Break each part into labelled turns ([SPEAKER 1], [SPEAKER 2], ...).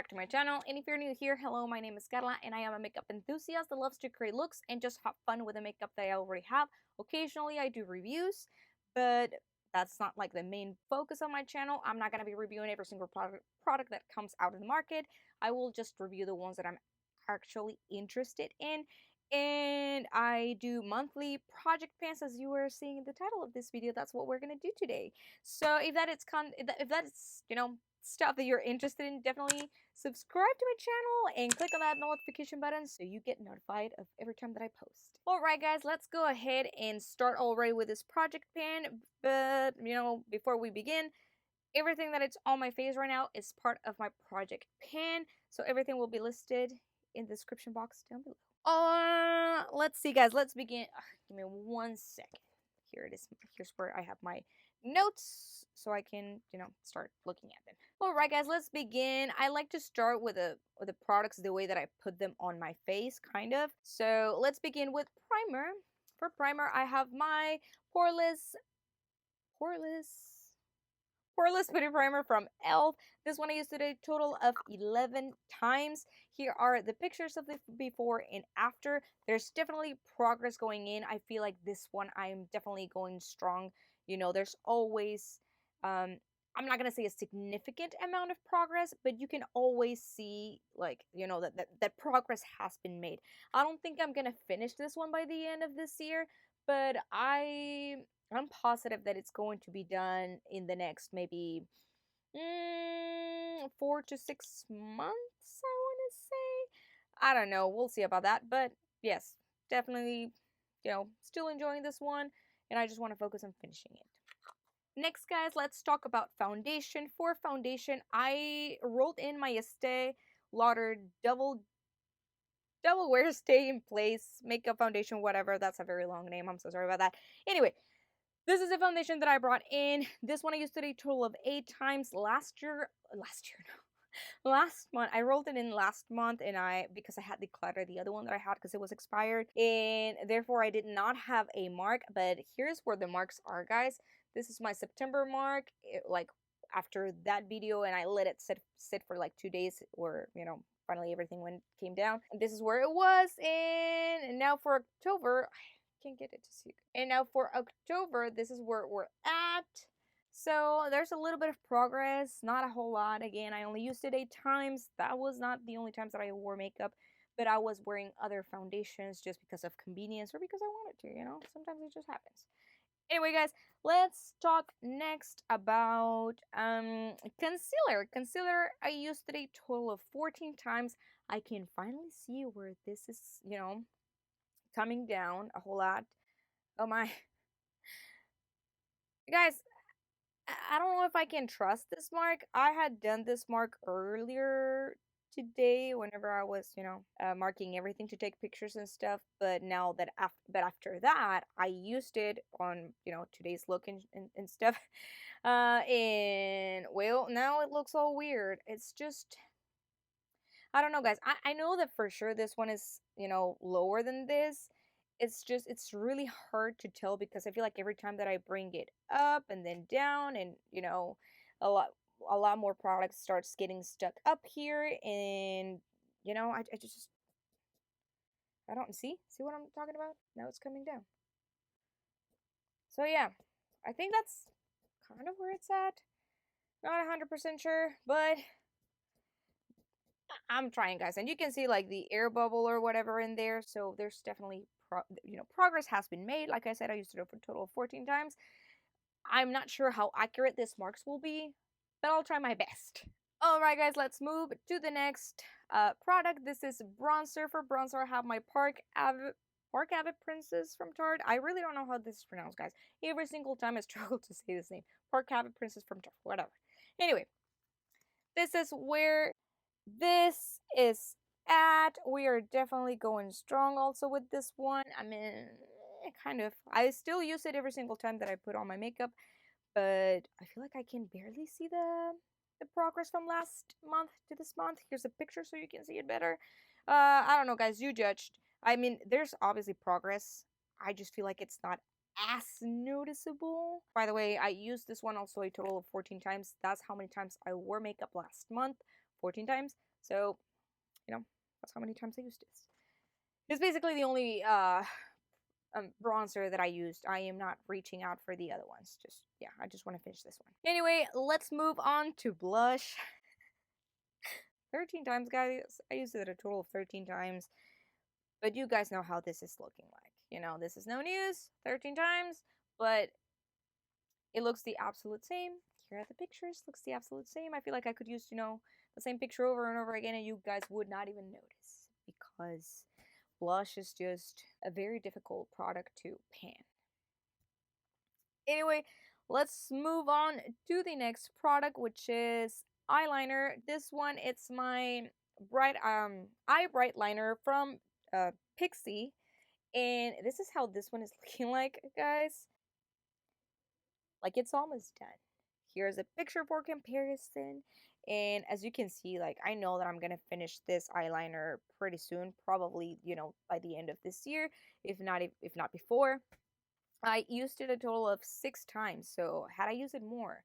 [SPEAKER 1] back to my channel, and if you're new here, hello, my name is Carla, and I am a makeup enthusiast that loves to create looks and just have fun with the makeup that I already have. Occasionally I do reviews, but that's not like the main focus of my channel. I'm not going to be reviewing every single product that comes out in the market. I will just review the ones that I'm actually interested in. And I do monthly project pans, as you were seeing in the title of this video. That's what we're going to do today. So if that's stuff that you're interested in, definitely subscribe to my channel and click on that notification button so you get notified of every time that I post. Alright guys, let's go ahead and start already with this project pan. But before we begin, everything that it's on my face right now is part of my project pan, so everything will be listed in the description box down below. Let's see guys, let's begin. Give me 1 second. Here it is. Here's where I have my notes so I can, start looking at them. Alright guys, let's begin. I like to start with the products the way that I put them on my face, kind of. So let's begin with primer. For primer, I have my Poreless Putty Primer from e.l.f. This one I used it a total of 11 times. Here are the pictures of the before and after. There's definitely progress going in. I feel like this one I'm definitely going strong. There's always, I'm not going to say a significant amount of progress, but you can always see, like, that progress has been made. I don't think I'm going to finish this one by the end of this year, but I'm positive that it's going to be done in the next maybe 4 to 6 months, I want to say. I don't know. We'll see about that. But yes, definitely, still enjoying this one. And I just want to focus on finishing it. Next, guys, let's talk about foundation. For foundation, I rolled in my Estee Lauder Double Wear Stay in Place Makeup Foundation, whatever. That's a very long name. I'm so sorry about that. Anyway, this is a foundation that I brought in. This one I used it a total of 8 times last month. I rolled it in last month, and because I had decluttered the other one that I had because it was expired, and therefore I did not have a mark. But here's where the marks are, guys. This is my September mark, like after that video, and I let it sit for like 2 days, or finally everything came down. And this is where it was. And now for October, I can't get it to see. And now for October, this is where we're at. So there's a little bit of progress, not a whole lot. Again, I only used it 8 times. That was not the only times that I wore makeup, but I was wearing other foundations just because of convenience or because I wanted to, sometimes it just happens. Anyway, guys, let's talk next about concealer. Concealer, I used it a total of 14 times. I can finally see where this is, coming down a whole lot. Oh my. Guys, I don't know if I can trust this mark. I had done this mark earlier today whenever I was, marking everything to take pictures and stuff. But now that after that, I used it on, today's look and stuff. And well, now it looks all weird. It's just, I don't know, guys. I know that for sure this one is, lower than this. It's really hard to tell because I feel like every time that I bring it up and then down, and a lot more product starts getting stuck up here, and I don't see what I'm talking about. Now it's coming down. So yeah, I think that's kind of where it's at. Not 100% sure, but I'm trying, guys, and you can see like the air bubble or whatever in there. So there's definitely progress has been made. Like I said, I used it for a total of 14 times. I'm not sure how accurate this marks will be, but I'll try my best. Alright guys, let's move to the next product. This is bronzer. For bronzer, I have my Park Avid Princess from Tarte. I really don't know how this is pronounced, guys. Every single time I struggle to say this name. Park Avid Princess from Tarte, whatever. Anyway, this is where this is at. We are definitely going strong also with this one. I mean, kind of. I still use it every single time that I put on my makeup, but I feel like I can barely see the progress from last month to this month. Here's a picture so you can see it better. I don't know, guys. You judged. I mean, there's obviously progress. I just feel like it's not as noticeable. By the way, I used this one also a total of 14 times. That's how many times I wore makeup last month. 14 times. So, that's how many times I used this. It's basically the only bronzer that I used. I am not reaching out for the other ones. Just, yeah, I just want to finish this one. Anyway, let's move on to blush. 13 times, guys. I used it a total of 13 times. But you guys know how this is looking like. This is no news. 13 times. But it looks the absolute same. Here are the pictures. Looks the absolute same. I feel like I could use, the same picture over and over again and you guys would not even notice. Because blush is just a very difficult product to pan. Anyway, let's move on to the next product, which is eyeliner. This one, it's my eye bright liner from Pixie, and this is how this one is looking like, guys. Like, it's almost done. Here's a picture for comparison, and as you can see, like, I know that I'm gonna finish this eyeliner pretty soon, probably by the end of this year, if not before. I used it a total of 6 times, so had I used it more,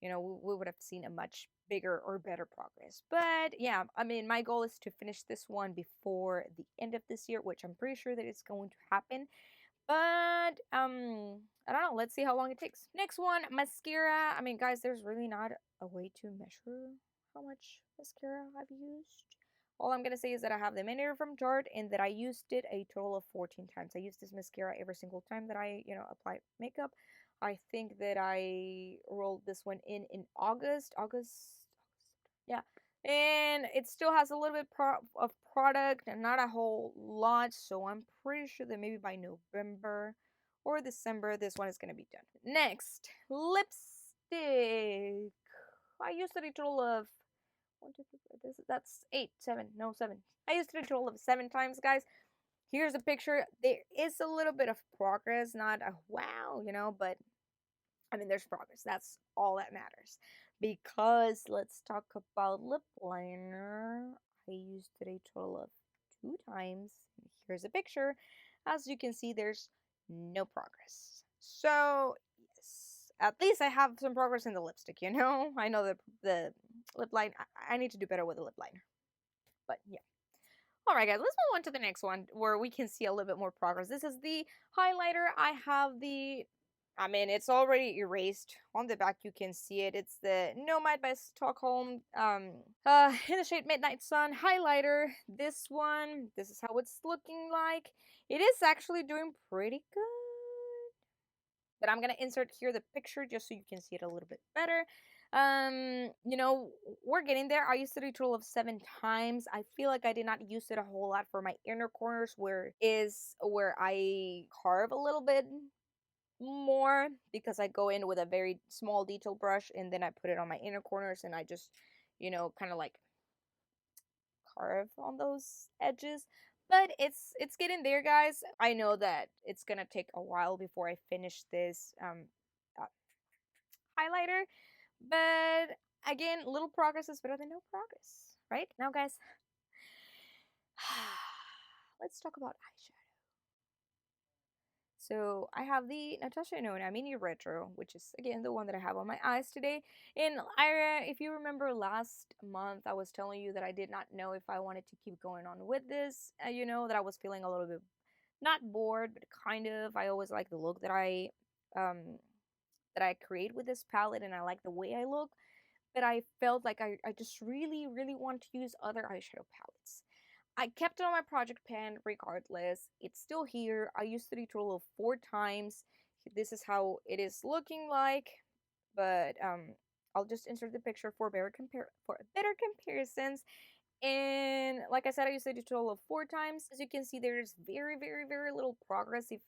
[SPEAKER 1] we would have seen a much bigger or better progress. But yeah, I mean, my goal is to finish this one before the end of this year, which I'm pretty sure that it's going to happen. But I don't know. Let's see how long it takes. Next one, mascara. I mean, guys, there's really not a way to measure how much mascara I've used. All I'm gonna say is that I have the mini from Jart and that I used it a total of 14 times. I use this mascara every single time that I, apply makeup. I think that I rolled this one in August. Yeah. And it still has a little bit of product and not a whole lot. So I'm pretty sure that maybe by November or December, this one is going to be done. Next, lipstick. I used it a total of 1, 2, 3, 4, that's 8, 7, no 7. I used it a total of 7 times, guys. Here's a picture. There is a little bit of progress, not a wow, but I mean, there's progress. That's all that matters. Because let's talk about lip liner. I used it a total of 2 times. Here's a picture. As you can see, there's no progress. So, yes, at least I have some progress in the lipstick, I know the lip line, I need to do better with the lip liner. But yeah. Alright guys, let's move on to the next one where we can see a little bit more progress. This is the highlighter. I mean, it's already erased. On the back, you can see it. It's the Nomad by Stockholm, in the shade Midnight Sun highlighter. This one, this is how it's looking like. It is actually doing pretty good. But I'm gonna insert here the picture just so you can see it a little bit better. We're getting there. I used it a total of 7 times. I feel like I did not use it a whole lot for my inner corners, where I carve a little bit more because I go in with a very small detail brush and then I put it on my inner corners and I just, kind of like carve on those edges. But it's getting there, guys. I know that it's gonna take a while before I finish this uh, highlighter, but again, little progress is better than no progress, right? Now, guys, let's talk about eyeshadow. So I have the Natasha Denona Mini Retro, which is again the one that I have on my eyes today. And if you remember last month, I was telling you that I did not know if I wanted to keep going on with this. That I was feeling a little bit not bored, but kind of. I always like the look that I create with this palette, and I like the way I look. But I felt like I just really, really want to use other eyeshadow palettes. I kept it on my project pan regardless. It's still here. I used it a total of 4 times. This is how it is looking like. But I'll just insert the picture for better comparisons. And like I said, I used it a total of 4 times. As you can see, there's very, very, very little progress, if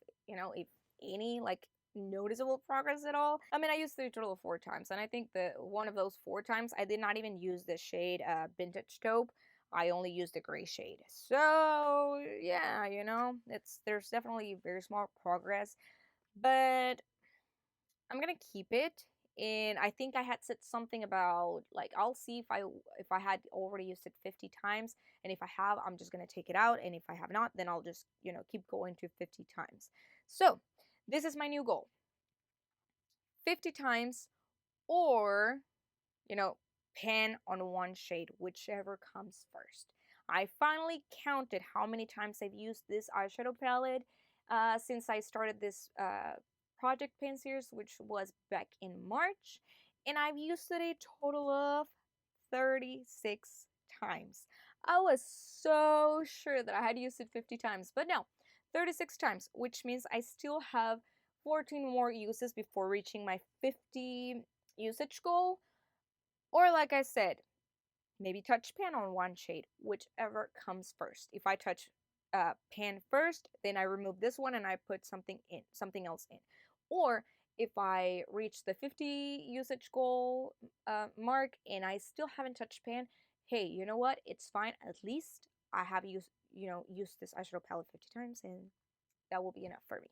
[SPEAKER 1] any, like noticeable progress at all. I mean, I used it a total of 4 times, and I think that one of those 4 times I did not even use the shade Vintage Taupe. I only used the gray shade. So yeah, there's definitely very small progress, but I'm gonna keep it. And I think I had said something about, like, I'll see if I had already used it 50 times, and if I have, I'm just gonna take it out, and if I have not, then I'll just keep going to 50 times. So this is my new goal: 50 times, or pan on one shade, whichever comes first. I finally counted how many times I've used this eyeshadow palette since I started this project pan series, which was back in March, and I've used it a total of 36 times. I was so sure that I had used it 50 times, but no, 36 times, which means I still have 14 more uses before reaching my 50 usage goal. Or, like I said, maybe touch pan on one shade, whichever comes first. If I touch pan first, then I remove this one and I put something else in. Or if I reach the 50 usage goal mark and I still haven't touched pan, hey, you know what? It's fine. At least I have used this eyeshadow palette 50 times, and that will be enough for me.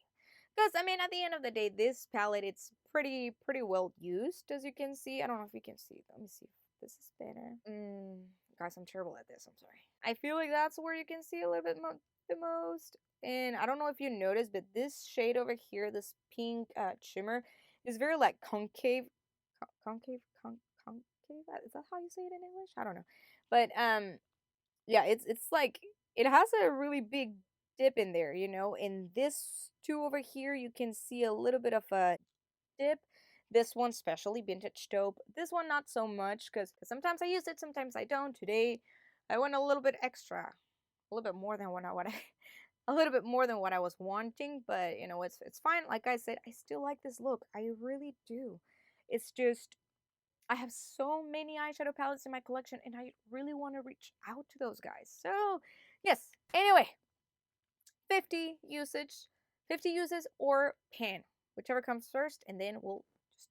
[SPEAKER 1] Because I mean, at the end of the day, this palette, it's pretty well used, as you can see. I don't know if you can see. Let me see if this is better. Guys, I'm terrible at this. I'm sorry. I feel like that's where you can see a little bit the most. And I don't know if you noticed, but this shade over here, this pink shimmer, is very like concave. Concave? Concave? Is that how you say it in English? I don't know. But yeah, it's like it has a really big dip in there, you know. In this two over here, you can see a little bit of a dip. This one, especially vintage taupe. This one, not so much, because sometimes I use it, sometimes I don't. Today, I went a little bit extra, a little bit more than what I a little bit more than what I was wanting. But you know, it's fine. Like I said, I still like this look. I really do. It's just I have so many eyeshadow palettes in my collection, and I really want to reach out to those guys. So, yes. Anyway, 50 usage, 50 uses or pan, whichever comes first, and then we'll just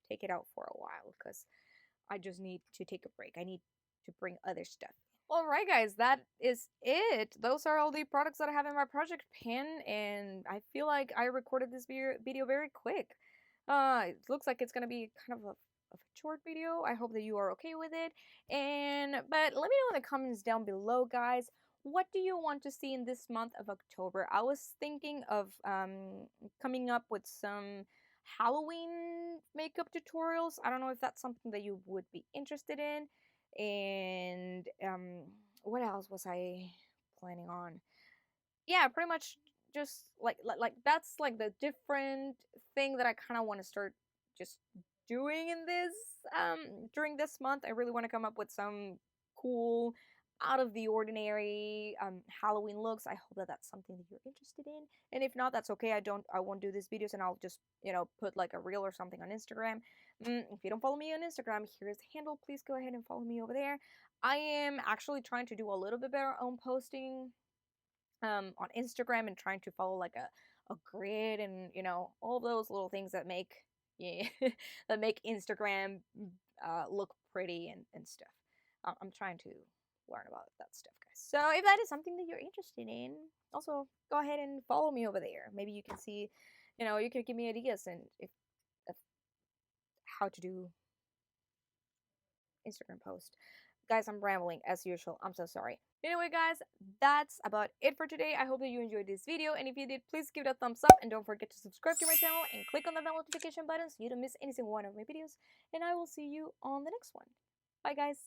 [SPEAKER 1] take it out for a while because I just need to take a break. I need to bring other stuff. All right, guys, that is it. Those are all the products that I have in my project pan, and I feel like I recorded this video very quick. It looks like it's gonna be kind of a short video. I hope that you are okay with it. But let me know in the comments down below, guys. What do you want to see in this month of October? I was thinking of coming up with some Halloween makeup tutorials. I don't know if that's something that you would be interested in. And what else was I planning on? Yeah, pretty much just like that's like the different thing that I kind of want to start just doing in this during this month. I really want to come up with some cool out of the ordinary Halloween looks. I hope that that's something that you're interested in, and if not, that's okay. I won't do these videos, and I'll just put like a reel or something on Instagram. If you don't follow me on Instagram, here's the handle. Please go ahead and follow me over there. I am actually trying to do a little bit better on posting on Instagram and trying to follow like a grid and all those little things that make yeah that make Instagram look pretty and stuff. I'm trying to learn about that stuff, guys. So if that is something that you're interested in, also go ahead and follow me over there. Maybe you can see, you can give me ideas and if how to do Instagram post. Guys, I'm rambling as usual. I'm so sorry. Anyway, guys, that's about it for today. I hope that you enjoyed this video, and if you did, please give it a thumbs up and don't forget to subscribe to my channel and click on the bell notification button so you don't miss any single one of my videos, and I will see you on the next one. Bye, guys.